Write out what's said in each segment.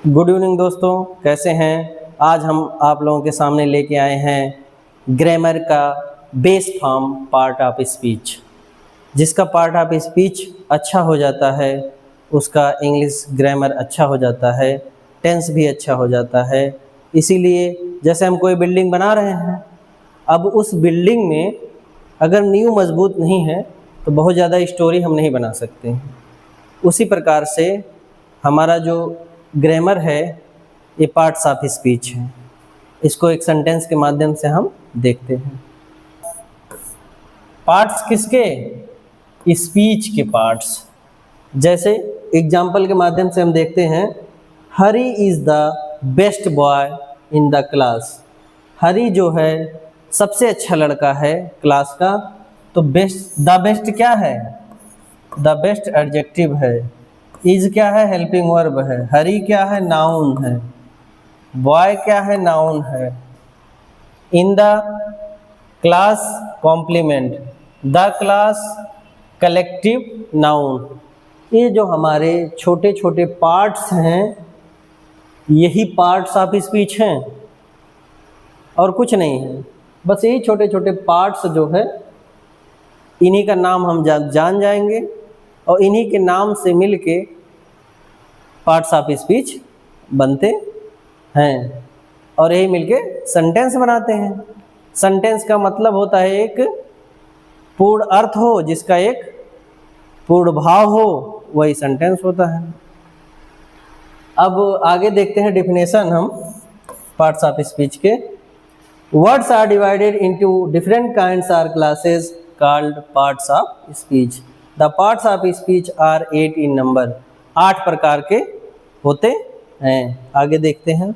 Good evening दोस्तों, कैसे हैं। आज हम आप लोगों के सामने लेके आए हैं ग्रामर का base form part of speech. जिसका पार्ट ऑफ स्पीच अच्छा हो जाता है उसका इंग्लिश ग्रामर अच्छा हो जाता है, टेंस भी अच्छा हो जाता है। इसीलिए जैसे हम कोई बिल्डिंग बना रहे हैं, अब उस बिल्डिंग में अगर नींव मजबूत नहीं है तो बहुत ज़्यादा स्टोरी हम नहीं बना सकते हैं। उसी प्रकार से हमारा जो ग्रामर है ये पार्ट्स ऑफ स्पीच है। इसको एक सेंटेंस के माध्यम से हम देखते हैं। पार्ट्स किसके? स्पीच के पार्ट्स। जैसे एग्जाम्पल के माध्यम से हम देखते हैं, Hari is the best boy in the class. Hari जो है सबसे अच्छा लड़का है क्लास का। तो बेस्ट, द बेस्ट क्या है? द बेस्ट एडजेक्टिव है। इज क्या है? हेल्पिंग वर्ब है। हरी क्या है? नाउन है। बॉय क्या है? नाउन है। In the class complement. The class collective noun. ये जो हमारे छोटे छोटे पार्ट्स हैं यही पार्ट्स ऑफ स्पीच हैं और कुछ नहीं है। बस यही छोटे छोटे पार्ट्स जो है इन्हीं का नाम हम जान जाएंगे और इन्हीं के नाम से मिलके पार्ट्स ऑफ स्पीच बनते हैं और यही मिलके सेंटेंस बनाते हैं। सेंटेंस का मतलब होता है एक पूर्ण अर्थ हो, जिसका एक पूर्ण भाव हो, वही सेंटेंस होता है। अब आगे देखते हैं डेफिनेशन हम पार्ट्स ऑफ स्पीच के। Words are divided into different kinds or classes called parts of speech. The parts of speech are 8 in number. 8 प्रकार के होते हैं। आगे देखते हैं।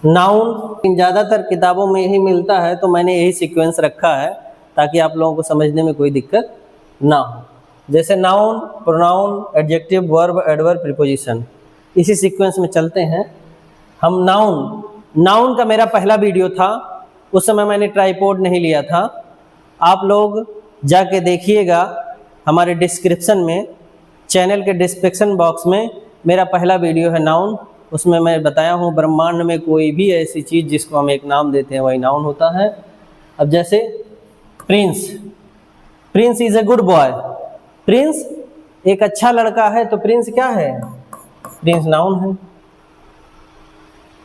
नाउन ज़्यादातर किताबों में यही मिलता है, तो मैंने यही सीक्वेंस रखा है ताकि आप लोगों को समझने में कोई दिक्कत ना हो। जैसे noun, pronoun, adjective, verb, adverb, preposition, इसी सीक्वेंस में चलते हैं हम। नाउन का मेरा पहला वीडियो था, उस समय मैंने ट्राइपॉड नहीं लिया था। आप लोग जाके देखिएगा हमारे डिस्क्रिप्शन में, चैनल के डिस्क्रिप्शन बॉक्स में मेरा पहला वीडियो है नाउन। उसमें मैं बताया हूँ ब्रह्मांड में कोई भी ऐसी चीज़ जिसको हम एक नाम देते हैं वही नाउन होता है। अब जैसे Prince, Prince is a good boy. Prince एक अच्छा लड़का है, तो प्रिंस क्या है? प्रिंस नाउन है।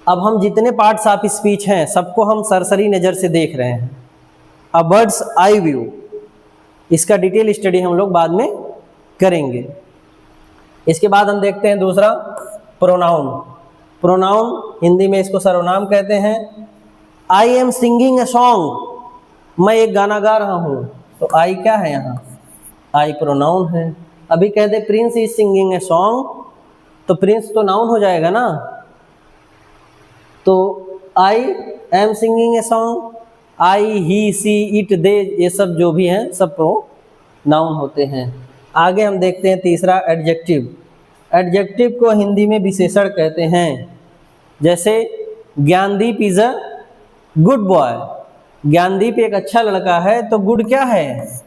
अब हम जितने पार्ट्स ऑफ स्पीच हैं सबको हम सरसरी नज़र से देख रहे हैं। अ बर्ड्स आई व्यू, इसका डिटेल स्टडी हम लोग बाद में करेंगे। इसके बाद हम देखते हैं दूसरा प्रोनाउन। प्रोनाउन हिंदी में इसको सर्वनाम कहते हैं। आई एम सिंगिंग ए सॉन्ग, मैं एक गाना गा रहा हूँ, तो आई क्या है यहाँ? आई प्रोनाउन है। अभी कहते Prince is singing a song, तो प्रिंस तो नाउन हो जाएगा ना। तो I am singing a song, I, he, she, it, they, ये सब जो भी हैं सब प्रोनाउन होते हैं। आगे हम देखते हैं तीसरा एडजेक्टिव। एडजेक्टिव को हिंदी में विशेषण कहते हैं। जैसे Gyandeep is a good boy. Gyandeep एक अच्छा लड़का है, तो गुड क्या है?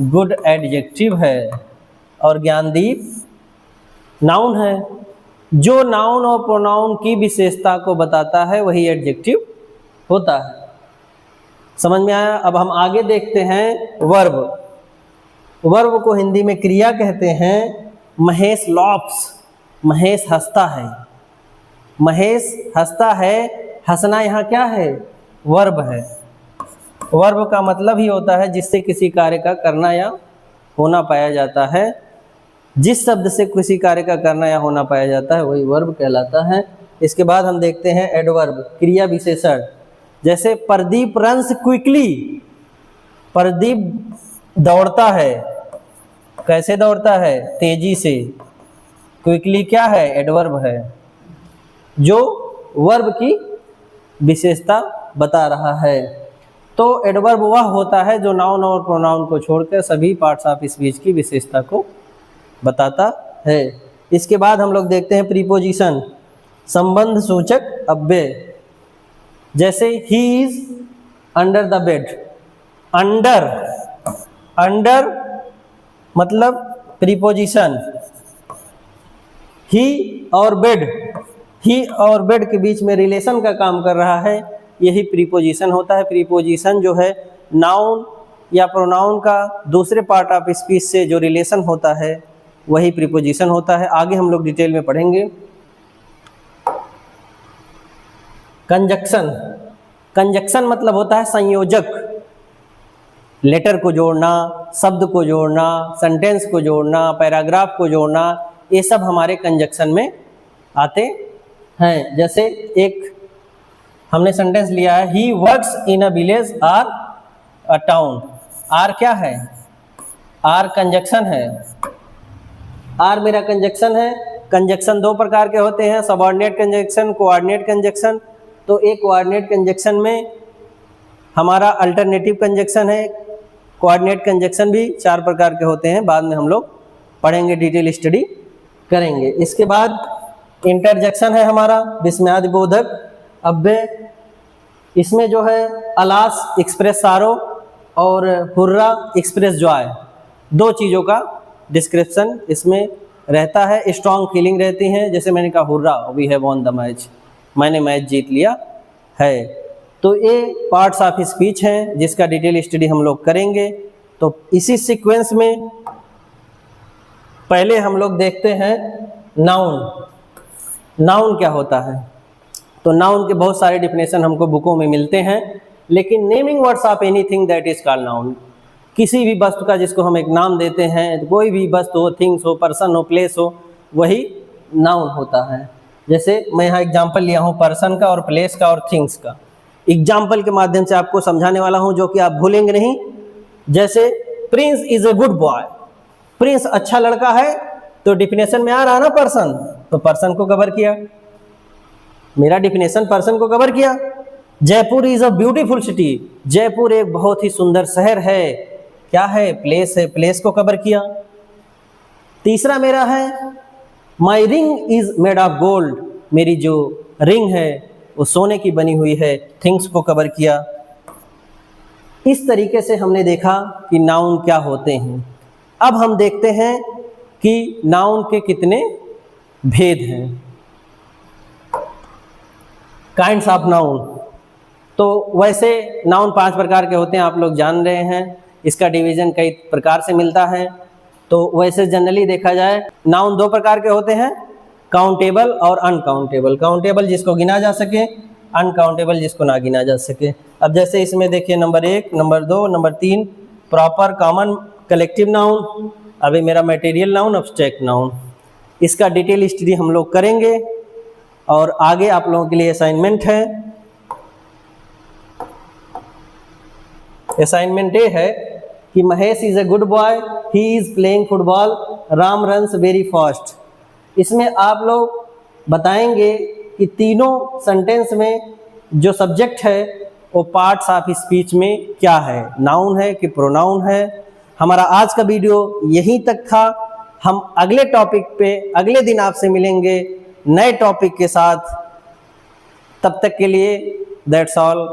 गुड एडजेक्टिव है और ज्ञानदीप नाउन है। जो नाउन और प्रोनाउन की विशेषता को बताता है वही एडजेक्टिव होता है। समझ में आया? अब हम आगे देखते हैं वर्ब। वर्ब को हिंदी में क्रिया कहते हैं। महेश लॉफ्स, महेश हंसता है। महेश हंसता है, हंसना यहाँ क्या है? वर्ब है। वर्ब का मतलब ही होता है जिससे किसी कार्य का करना या होना पाया जाता है। जिस शब्द से किसी कार्य का करना या होना पाया जाता है वही वर्ब कहलाता है। इसके बाद हम देखते हैं एडवर्ब, क्रिया विशेषण। जैसे प्रदीप रन्स क्विकली, प्रदीप दौड़ता है। कैसे दौड़ता है? तेजी से। क्विकली क्या है? एडवर्ब है जो वर्ब की विशेषता बता रहा है। तो एडवर्ब वह होता है जो नाउन और प्रोनाउन को छोड़कर सभी पार्ट्स ऑफ स्पीच की विशेषता को बताता है। इसके बाद हम लोग देखते हैं प्रीपोजिशन, संबंध सूचक अव्यय। जैसे he is under the bed. Under, under मतलब प्रीपोजिशन। ही और बेड, ही और बेड के बीच में रिलेशन का काम कर रहा है, यही प्रीपोजिशन होता है। प्रीपोजिशन जो है नाउन या प्रोनाउन का दूसरे पार्ट ऑफ स्पीच से जो रिलेशन होता है वही प्रीपोजिशन होता है। आगे हम लोग डिटेल में पढ़ेंगे। कंजक्शन, कंजक्शन मतलब होता है संयोजक, लेटर को जोड़ना, शब्द को जोड़ना, सेंटेंस को जोड़ना, पैराग्राफ को जोड़ना, ये सब हमारे कंजक्शन में आते हैं। जैसे एक हमने सेंटेंस लिया है, he works in a village or a town. Or क्या है? आर कंजक्शन है। आर मेरा कंजक्शन है। कंजक्शन दो प्रकार के होते हैं, सबऑर्डिनेट कंजक्शन, कोऑर्डिनेट कंजक्शन। तो एक कोऑर्डिनेट कंजक्शन में हमारा अल्टरनेटिव कंजक्शन है। कोऑर्डिनेट कंजक्शन भी 4 प्रकार के होते हैं, बाद में हम लोग पढ़ेंगे, डिटेल स्टडी करेंगे। इसके बाद इंटरजेक्शन है हमारा, विस्मयादिबोधक अव्यय। इसमें जो है अलास एक्सप्रेस सारो और हुर्रा एक्सप्रेस जॉय, 2 चीज़ों का डिस्क्रिप्शन इसमें रहता है। स्ट्रॉन्ग फीलिंग रहती हैं, जैसे मैंने कहा hurrah, we have won the match, मैंने मैच जीत लिया है। तो ये पार्ट्स ऑफ स्पीच हैं जिसका डिटेल स्टडी हम लोग करेंगे। तो इसी सीक्वेंस में पहले हम लोग देखते हैं नाउन। नाउन क्या होता है? तो नाउन के बहुत सारे डिफिनेशन हमको बुकों में मिलते हैं, लेकिन naming words of anything that is called noun. किसी भी वस्तु का जिसको हम एक नाम देते हैं, कोई भी वस्तु हो, थिंग्स हो, पर्सन हो, प्लेस हो, वही नाउन होता है। जैसे मैं यहाँ एग्जाम्पल लिया हूँ पर्सन का और प्लेस का और थिंग्स का। एग्जाम्पल के माध्यम से आपको समझाने वाला हूँ जो कि आप भूलेंगे नहीं। जैसे Prince is a good boy, Prince अच्छा लड़का है, तो डिफिनेशन में आ रहा ना पर्सन, तो पर्सन को कवर किया, मेरा डिफिनेशन पर्सन को कवर किया। Jaipur is a beautiful city, Jaipur एक बहुत ही सुंदर शहर है, क्या है? प्लेस है, प्लेस को कवर किया। तीसरा मेरा है my ring is made of gold, मेरी जो रिंग है वो सोने की बनी हुई है, थिंग्स को कवर किया। इस तरीके से हमने देखा कि नाउन क्या होते हैं। अब हम देखते हैं कि नाउन के कितने भेद हैं, काइंड्स ऑफ नाउन। तो वैसे नाउन 5 प्रकार के होते हैं, आप लोग जान रहे हैं। इसका डिवीज़न कई प्रकार से मिलता है। तो वैसे जनरली देखा जाए नाउन 2 प्रकार के होते हैं, काउंटेबल और अनकाउंटेबल। काउंटेबल जिसको गिना जा सके, अनकाउंटेबल जिसको ना गिना जा सके। अब जैसे इसमें देखिए number 1, number 2, number 3 proper, common, collective noun. अभी मेरा मटेरियल नाउन, एब्स्ट्रैक्ट नाउन। इसका डिटेल स्टडी हम लोग करेंगे। और आगे आप लोगों के लिए असाइनमेंट है। असाइनमेंट ये है कि Mahesh is a good boy, he is playing football, Ram runs very fast. इसमें आप लोग बताएंगे कि तीनों सेंटेंस में जो सब्जेक्ट है वो पार्ट्स ऑफ स्पीच में क्या है, नाउन है कि प्रोनाउन है। हमारा आज का वीडियो यहीं तक था। हम अगले टॉपिक पे अगले दिन आपसे मिलेंगे नए टॉपिक के साथ। तब तक के लिए दैट्स ऑल।